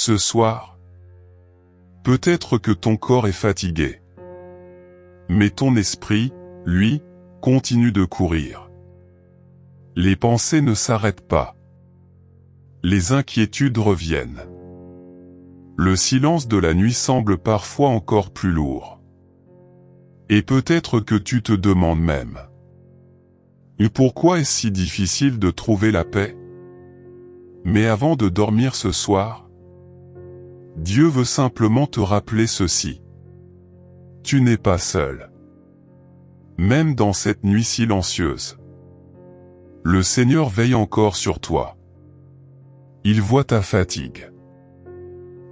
Ce soir, peut-être que ton corps est fatigué. Mais ton esprit, lui, continue de courir. Les pensées ne s'arrêtent pas. Les inquiétudes reviennent. Le silence de la nuit semble parfois encore plus lourd. Et peut-être que tu te demandes même: et pourquoi est-ce si difficile de trouver la paix? Mais avant de dormir ce soir, Dieu veut simplement te rappeler ceci. Tu n'es pas seul. Même dans cette nuit silencieuse, le Seigneur veille encore sur toi. Il voit ta fatigue.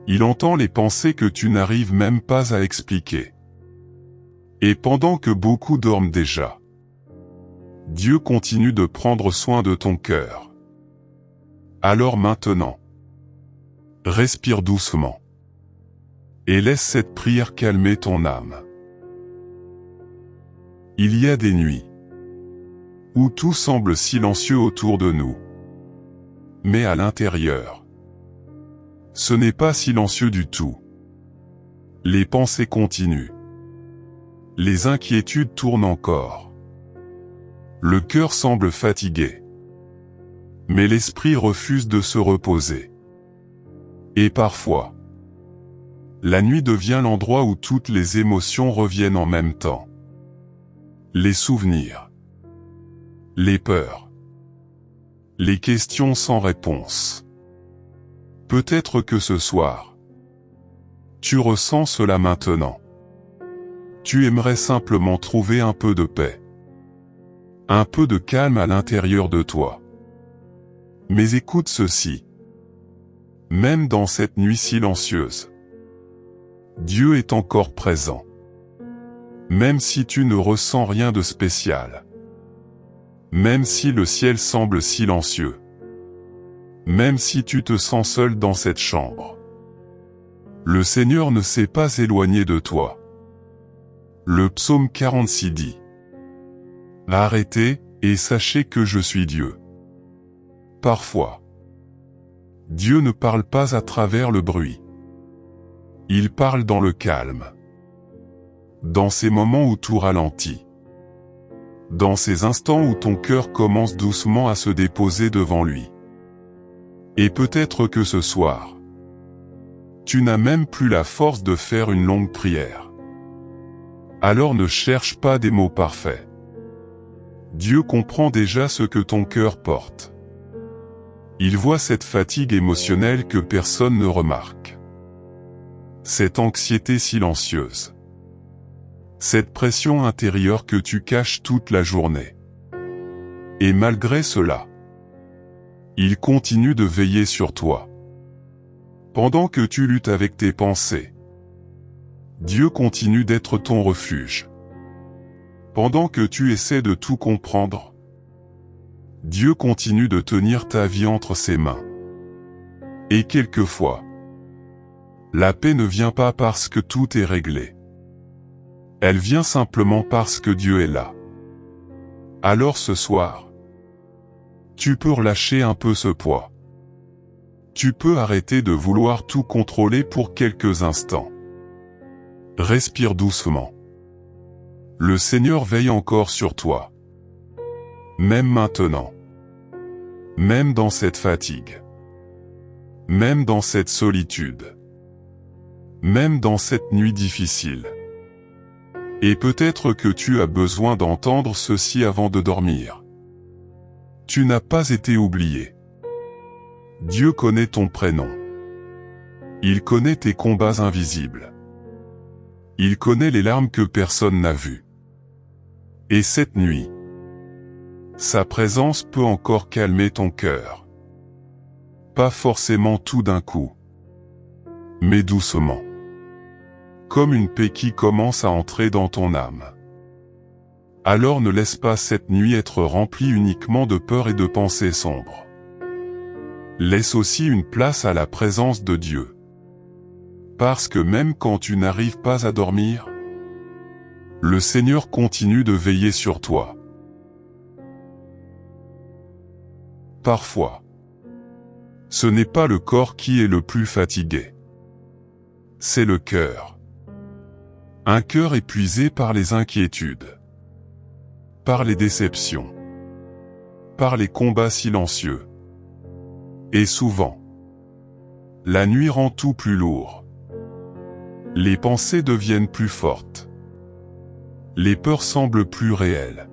Il entend les pensées que tu n'arrives même pas à expliquer. Et pendant que beaucoup dorment déjà, Dieu continue de prendre soin de ton cœur. Alors maintenant, respire doucement et laisse cette prière calmer ton âme. Il y a des nuits où tout semble silencieux autour de nous. Mais à l'intérieur, ce n'est pas silencieux du tout. Les pensées continuent. Les inquiétudes tournent encore. Le cœur semble fatigué. Mais l'esprit refuse de se reposer. Et parfois, la nuit devient l'endroit où toutes les émotions reviennent en même temps. Les souvenirs, les peurs, les questions sans réponse. Peut-être que ce soir, tu ressens cela maintenant. Tu aimerais simplement trouver un peu de paix, un peu de calme à l'intérieur de toi. Mais écoute ceci. Même dans cette nuit silencieuse, Dieu est encore présent. Même si tu ne ressens rien de spécial. Même si le ciel semble silencieux. Même si tu te sens seul dans cette chambre. Le Seigneur ne s'est pas éloigné de toi. Le psaume 46 dit: Arrêtez, et sachez que je suis Dieu. Parfois, Dieu ne parle pas à travers le bruit. Il parle dans le calme. Dans ces moments où tout ralentit. Dans ces instants où ton cœur commence doucement à se déposer devant lui. Et peut-être que ce soir, tu n'as même plus la force de faire une longue prière. Alors ne cherche pas des mots parfaits. Dieu comprend déjà ce que ton cœur porte. Il voit cette fatigue émotionnelle que personne ne remarque. Cette anxiété silencieuse. Cette pression intérieure que tu caches toute la journée. Et malgré cela, il continue de veiller sur toi. Pendant que tu luttes avec tes pensées, Dieu continue d'être ton refuge. Pendant que tu essaies de tout comprendre, Dieu continue de tenir ta vie entre ses mains. Et quelquefois, la paix ne vient pas parce que tout est réglé. Elle vient simplement parce que Dieu est là. Alors ce soir, tu peux relâcher un peu ce poids. Tu peux arrêter de vouloir tout contrôler pour quelques instants. Respire doucement. Le Seigneur veille encore sur toi. Même maintenant. Même dans cette fatigue. Même dans cette solitude. Même dans cette nuit difficile. Et peut-être que tu as besoin d'entendre ceci avant de dormir. Tu n'as pas été oublié. Dieu connaît ton prénom. Il connaît tes combats invisibles. Il connaît les larmes que personne n'a vues. Et cette nuit, sa présence peut encore calmer ton cœur. Pas forcément tout d'un coup, mais doucement. Comme une paix qui commence à entrer dans ton âme. Alors ne laisse pas cette nuit être remplie uniquement de peur et de pensées sombres. Laisse aussi une place à la présence de Dieu. Parce que même quand tu n'arrives pas à dormir, le Seigneur continue de veiller sur toi. Parfois, Ce n'est pas le corps qui est le plus fatigué. C'est le cœur. Un cœur épuisé par les inquiétudes, par les déceptions, par les combats silencieux. Et souvent, la nuit rend tout plus lourd. Les pensées deviennent plus fortes. Les peurs semblent plus réelles.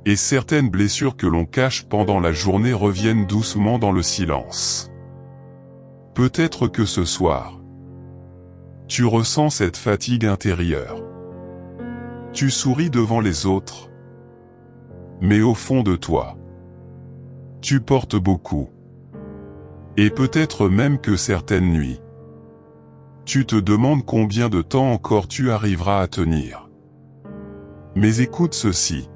Et certaines blessures que l'on cache pendant la journée reviennent doucement dans le silence. Peut-être que ce soir, tu ressens cette fatigue intérieure. Tu souris devant les autres, mais au fond de toi, tu portes beaucoup. Et peut-être même que certaines nuits, tu te demandes combien de temps encore tu arriveras à tenir. Mais écoute ceci.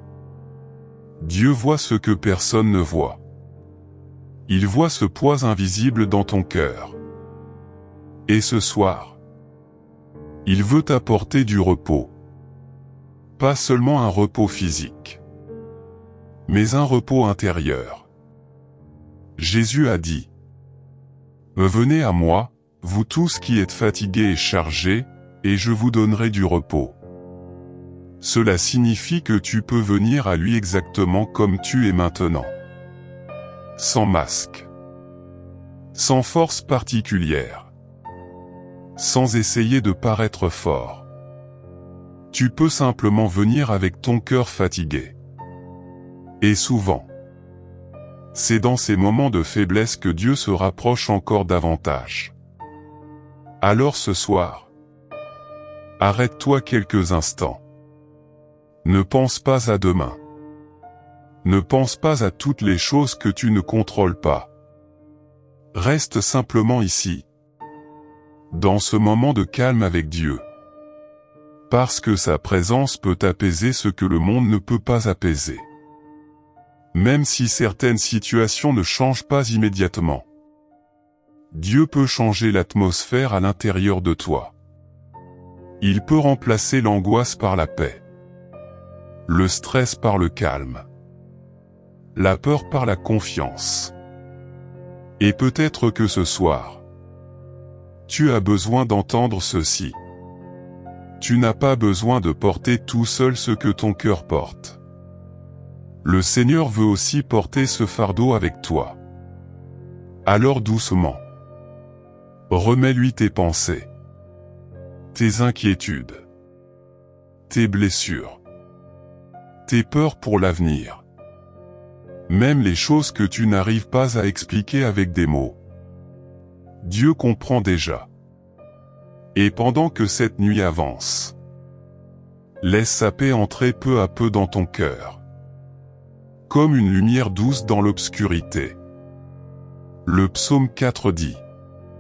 Dieu voit ce que personne ne voit. Il voit ce poids invisible dans ton cœur. Et ce soir, il veut t'apporter du repos. Pas seulement un repos physique, mais un repos intérieur. Jésus a dit, « Venez à moi, vous tous qui êtes fatigués et chargés, et je vous donnerai du repos. » Cela signifie que tu peux venir à lui exactement comme tu es maintenant. Sans masque. Sans force particulière. Sans essayer de paraître fort. Tu peux simplement venir avec ton cœur fatigué. Et souvent, c'est dans ces moments de faiblesse que Dieu se rapproche encore davantage. Alors ce soir, arrête-toi quelques instants. Ne pense pas à demain. Ne pense pas à toutes les choses que tu ne contrôles pas. Reste simplement ici, dans ce moment de calme avec Dieu. Parce que sa présence peut apaiser ce que le monde ne peut pas apaiser. Même si certaines situations ne changent pas immédiatement, Dieu peut changer l'atmosphère à l'intérieur de toi. Il peut remplacer l'angoisse par la paix. Le stress par le calme. La peur par la confiance. Et peut-être que ce soir, tu as besoin d'entendre ceci. Tu n'as pas besoin de porter tout seul ce que ton cœur porte. Le Seigneur veut aussi porter ce fardeau avec toi. Alors doucement, remets-lui tes pensées, tes inquiétudes, tes blessures, tes peurs pour l'avenir. Même les choses que tu n'arrives pas à expliquer avec des mots. Dieu comprend déjà. Et pendant que cette nuit avance, laisse sa paix entrer peu à peu dans ton cœur. Comme une lumière douce dans l'obscurité. Le psaume 4 dit,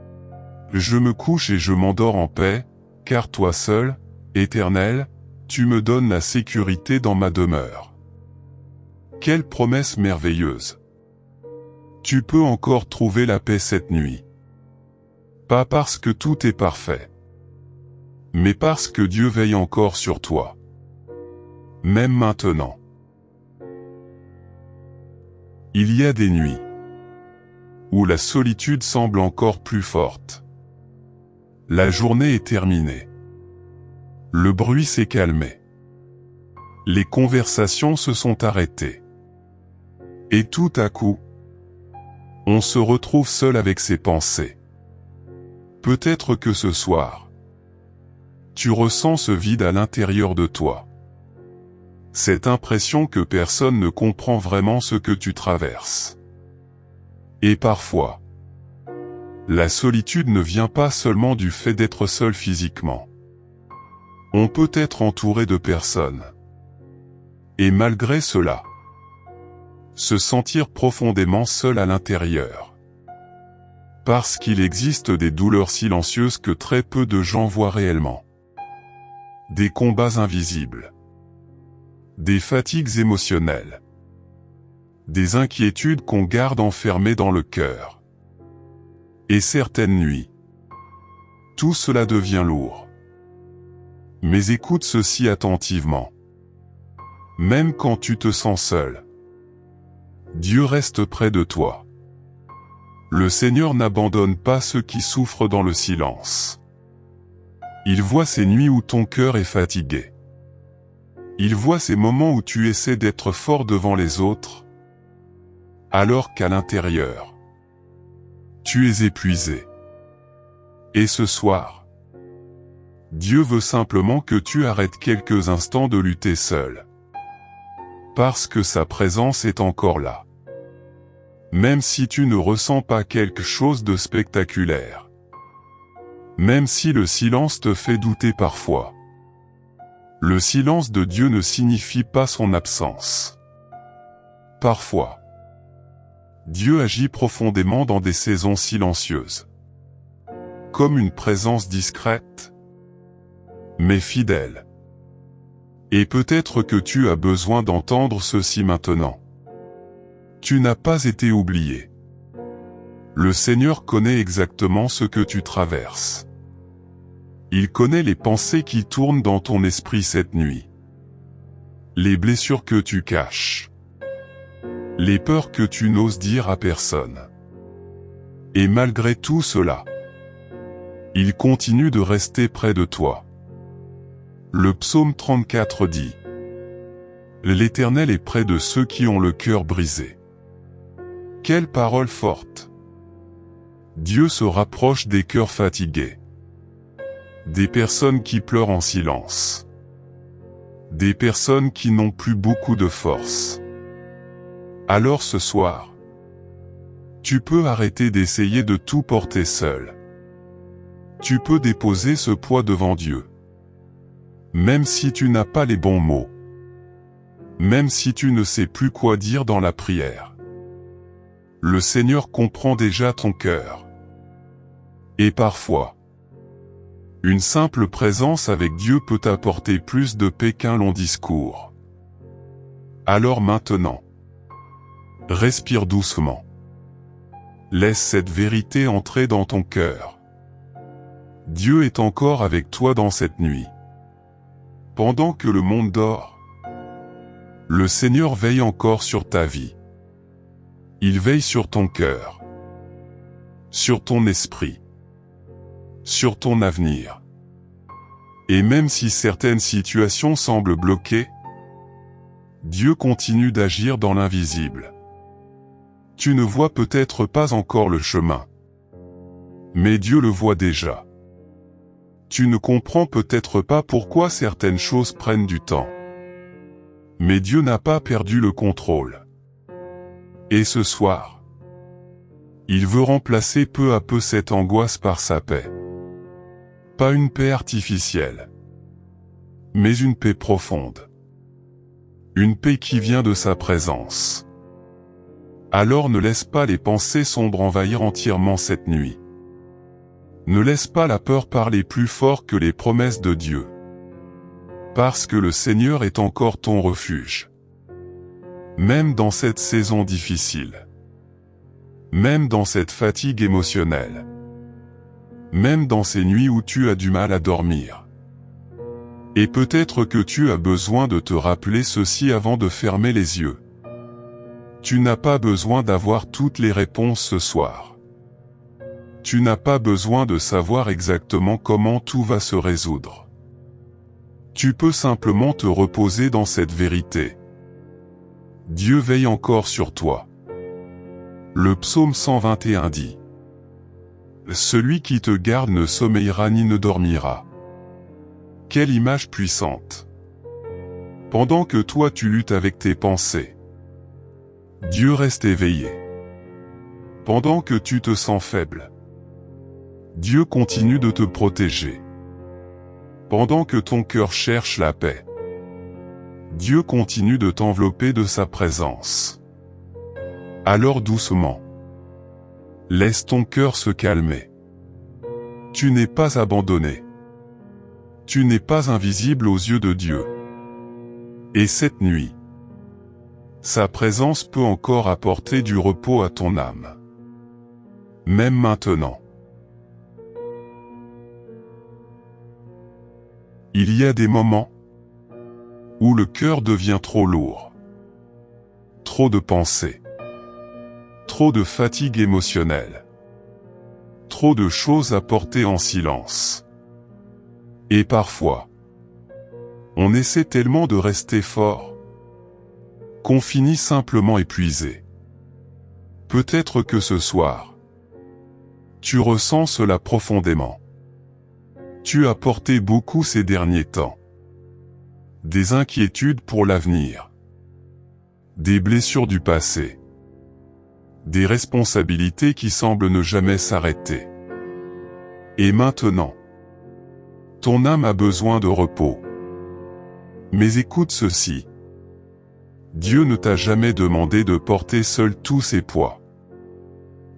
« Je me couche et je m'endors en paix, car toi seul, Éternel, tu me donnes la sécurité dans ma demeure. » Quelle promesse merveilleuse! Tu peux encore trouver la paix cette nuit. Pas parce que tout est parfait, mais parce que Dieu veille encore sur toi. Même maintenant. Il y a des nuits où la solitude semble encore plus forte. La journée est terminée. Le bruit s'est calmé. Les conversations se sont arrêtées. Et tout à coup, on se retrouve seul avec ses pensées. Peut-être que ce soir, tu ressens ce vide à l'intérieur de toi. Cette impression que personne ne comprend vraiment ce que tu traverses. Et parfois, la solitude ne vient pas seulement du fait d'être seul physiquement. On peut être entouré de personnes. Et malgré cela, se sentir profondément seul à l'intérieur. Parce qu'il existe des douleurs silencieuses que très peu de gens voient réellement. Des combats invisibles. Des fatigues émotionnelles. Des inquiétudes qu'on garde enfermées dans le cœur. Et certaines nuits, tout cela devient lourd. Mais écoute ceci attentivement. Même quand tu te sens seul, Dieu reste près de toi. Le Seigneur n'abandonne pas ceux qui souffrent dans le silence. Il voit ces nuits où ton cœur est fatigué. Il voit ces moments où tu essaies d'être fort devant les autres, alors qu'à l'intérieur, tu es épuisé. Et ce soir, Dieu veut simplement que tu arrêtes quelques instants de lutter seul. Parce que sa présence est encore là. Même si tu ne ressens pas quelque chose de spectaculaire. Même si le silence te fait douter parfois. Le silence de Dieu ne signifie pas son absence. Parfois, Dieu agit profondément dans des saisons silencieuses. Comme une présence discrète, mais fidèle. Et peut-être que tu as besoin d'entendre ceci maintenant. Tu n'as pas été oublié. Le Seigneur connaît exactement ce que tu traverses. Il connaît les pensées qui tournent dans ton esprit cette nuit. Les blessures que tu caches. Les peurs que tu n'oses dire à personne. Et malgré tout cela, il continue de rester près de toi. Le psaume 34 dit : L'Éternel est près de ceux qui ont le cœur brisé. Quelle parole forte! Dieu se rapproche des cœurs fatigués. Des personnes qui pleurent en silence. Des personnes qui n'ont plus beaucoup de force. Alors ce soir, tu peux arrêter d'essayer de tout porter seul. Tu peux déposer ce poids devant Dieu. Même si tu n'as pas les bons mots. Même si tu ne sais plus quoi dire dans la prière. Le Seigneur comprend déjà ton cœur. Et parfois, une simple présence avec Dieu peut t'apporter plus de paix qu'un long discours. Alors maintenant, respire doucement. Laisse cette vérité entrer dans ton cœur. Dieu est encore avec toi dans cette nuit. Pendant que le monde dort, le Seigneur veille encore sur ta vie. Il veille sur ton cœur, sur ton esprit, sur ton avenir. Et même si certaines situations semblent bloquées, Dieu continue d'agir dans l'invisible. Tu ne vois peut-être pas encore le chemin, mais Dieu le voit déjà. Tu ne comprends peut-être pas pourquoi certaines choses prennent du temps, mais Dieu n'a pas perdu le contrôle. Et ce soir, il veut remplacer peu à peu cette angoisse par sa paix. Pas une paix artificielle, mais une paix profonde. Une paix qui vient de sa présence. Alors ne laisse pas les pensées sombres envahir entièrement cette nuit. Ne laisse pas la peur parler plus fort que les promesses de Dieu. Parce que le Seigneur est encore ton refuge. Même dans cette saison difficile. Même dans cette fatigue émotionnelle. Même dans ces nuits où tu as du mal à dormir. Et peut-être que tu as besoin de te rappeler ceci avant de fermer les yeux. Tu n'as pas besoin d'avoir toutes les réponses ce soir. Tu n'as pas besoin de savoir exactement comment tout va se résoudre. Tu peux simplement te reposer dans cette vérité. Dieu veille encore sur toi. Le psaume 121 dit : Celui qui te garde ne sommeillera ni ne dormira. Quelle image puissante! Pendant que toi tu luttes avec tes pensées, Dieu reste éveillé. Pendant que tu te sens faible, Dieu continue de te protéger. Pendant que ton cœur cherche la paix, Dieu continue de t'envelopper de sa présence. Alors doucement, laisse ton cœur se calmer. Tu n'es pas abandonné. Tu n'es pas invisible aux yeux de Dieu. Et cette nuit, sa présence peut encore apporter du repos à ton âme. Même maintenant. Il y a des moments où le cœur devient trop lourd. Trop de pensées. Trop de fatigue émotionnelle. Trop de choses à porter en silence. Et parfois, on essaie tellement de rester fort qu'on finit simplement épuisé. Peut-être que ce soir, tu ressens cela profondément. Tu as porté beaucoup ces derniers temps. Des inquiétudes pour l'avenir. Des blessures du passé. Des responsabilités qui semblent ne jamais s'arrêter. Et maintenant, ton âme a besoin de repos. Mais écoute ceci. Dieu ne t'a jamais demandé de porter seul tous ces poids.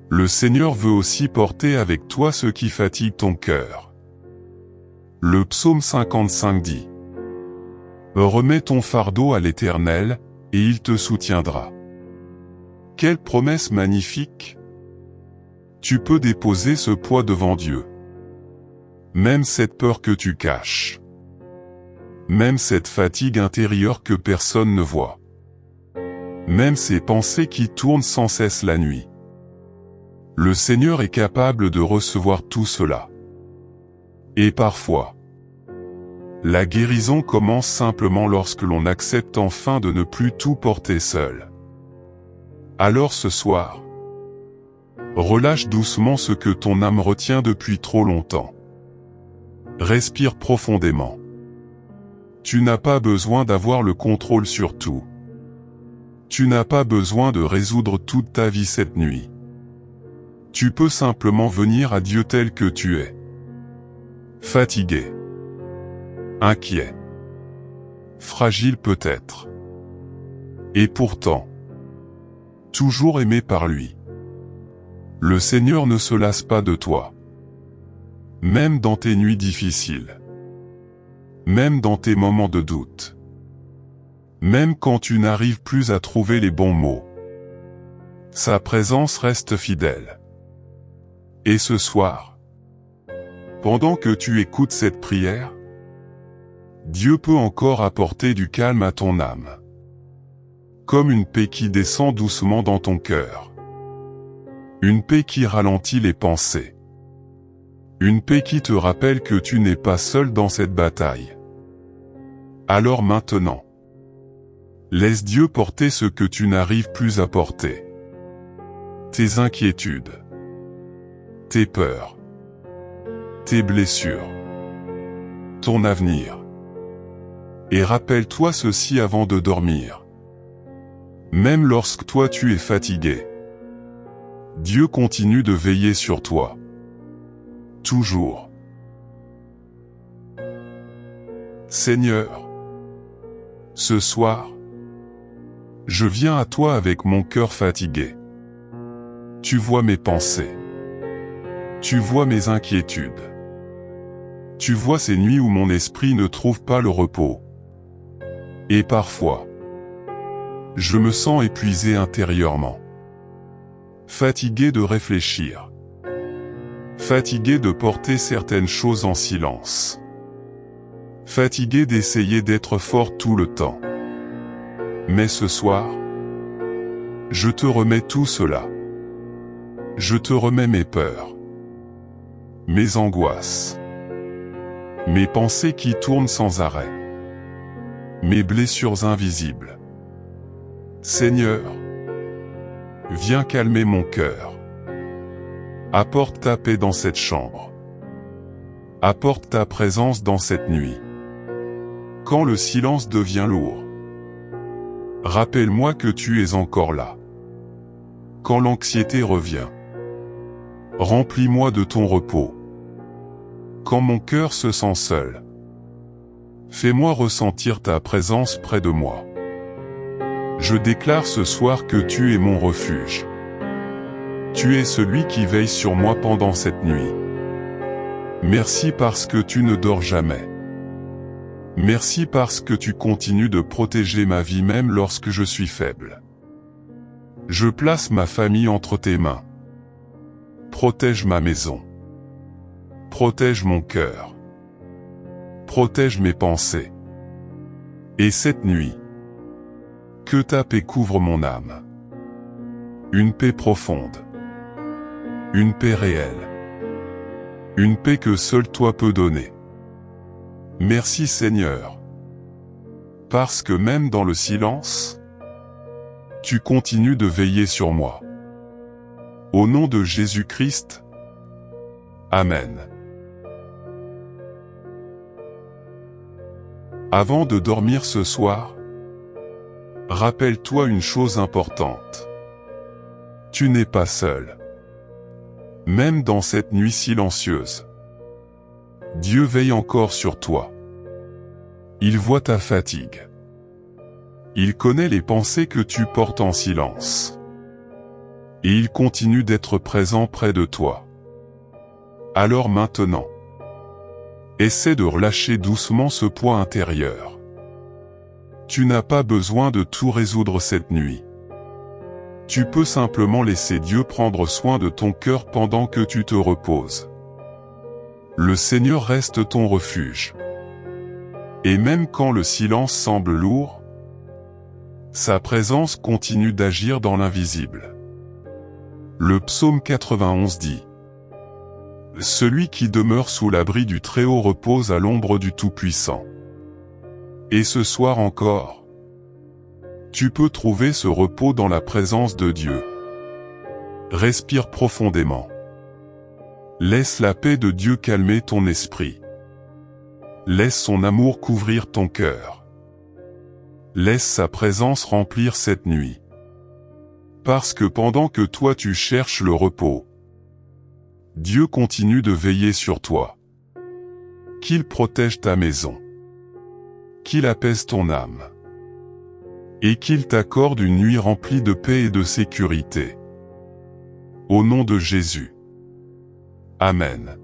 Le Seigneur veut aussi porter avec toi ce qui fatigue ton cœur. Le psaume 55 dit: Remets ton fardeau à l'Éternel, et il te soutiendra. Quelle promesse magnifique! Tu peux déposer ce poids devant Dieu. Même cette peur que tu caches. Même cette fatigue intérieure que personne ne voit. Même ces pensées qui tournent sans cesse la nuit. Le Seigneur est capable de recevoir tout cela. Et parfois, la guérison commence simplement lorsque l'on accepte enfin de ne plus tout porter seul. Alors ce soir, relâche doucement ce que ton âme retient depuis trop longtemps. Respire profondément. Tu n'as pas besoin d'avoir le contrôle sur tout. Tu n'as pas besoin de résoudre toute ta vie cette nuit. Tu peux simplement venir à Dieu tel que tu es. Fatigué. Inquiet. Fragile peut-être. Et pourtant, toujours aimé par lui. Le Seigneur ne se lasse pas de toi. Même dans tes nuits difficiles. Même dans tes moments de doute. Même quand tu n'arrives plus à trouver les bons mots. Sa présence reste fidèle. Et ce soir, pendant que tu écoutes cette prière, Dieu peut encore apporter du calme à ton âme. Comme une paix qui descend doucement dans ton cœur. Une paix qui ralentit les pensées. Une paix qui te rappelle que tu n'es pas seul dans cette bataille. Alors maintenant, laisse Dieu porter ce que tu n'arrives plus à porter. Tes inquiétudes. Tes peurs. Tes blessures. Ton avenir. Et rappelle-toi ceci avant de dormir. Même lorsque toi tu es fatigué, Dieu continue de veiller sur toi. Toujours. Seigneur, ce soir, je viens à toi avec mon cœur fatigué. Tu vois mes pensées. Tu vois mes inquiétudes. Tu vois ces nuits où mon esprit ne trouve pas le repos. Et parfois, je me sens épuisé intérieurement. Fatigué de réfléchir. Fatigué de porter certaines choses en silence. Fatigué d'essayer d'être fort tout le temps. Mais ce soir, je te remets tout cela. Je te remets mes peurs. Mes angoisses. Mes pensées qui tournent sans arrêt. Mes blessures invisibles. Seigneur, viens calmer mon cœur. Apporte ta paix dans cette chambre. Apporte ta présence dans cette nuit. Quand le silence devient lourd, rappelle-moi que tu es encore là. Quand l'anxiété revient, remplis-moi de ton repos. Quand mon cœur se sent seul, fais-moi ressentir ta présence près de moi. Je déclare ce soir que tu es mon refuge. Tu es celui qui veille sur moi pendant cette nuit. Merci parce que tu ne dors jamais. Merci parce que tu continues de protéger ma vie même lorsque je suis faible. Je place ma famille entre tes mains. Protège ma maison. Protège mon cœur. Protège mes pensées. Et cette nuit, que ta paix couvre mon âme. Une paix profonde. Une paix réelle. Une paix que seul toi peux donner. Merci Seigneur. Parce que même dans le silence, tu continues de veiller sur moi. Au nom de Jésus-Christ. Amen. Avant de dormir ce soir, rappelle-toi une chose importante. Tu n'es pas seul. Même dans cette nuit silencieuse, Dieu veille encore sur toi. Il voit ta fatigue. Il connaît les pensées que tu portes en silence. Et il continue d'être présent près de toi. Alors maintenant, essaie de relâcher doucement ce poids intérieur. Tu n'as pas besoin de tout résoudre cette nuit. Tu peux simplement laisser Dieu prendre soin de ton cœur pendant que tu te reposes. Le Seigneur reste ton refuge. Et même quand le silence semble lourd, sa présence continue d'agir dans l'invisible. Le psaume 91 dit : « Celui qui demeure sous l'abri du Très-Haut repose à l'ombre du Tout-Puissant. » Et ce soir encore, tu peux trouver ce repos dans la présence de Dieu. Respire profondément. Laisse la paix de Dieu calmer ton esprit. Laisse son amour couvrir ton cœur. Laisse sa présence remplir cette nuit. Parce que pendant que toi tu cherches le repos, Dieu continue de veiller sur toi. Qu'il protège ta maison. Qu'il apaise ton âme. Et qu'il t'accorde une nuit remplie de paix et de sécurité. Au nom de Jésus. Amen.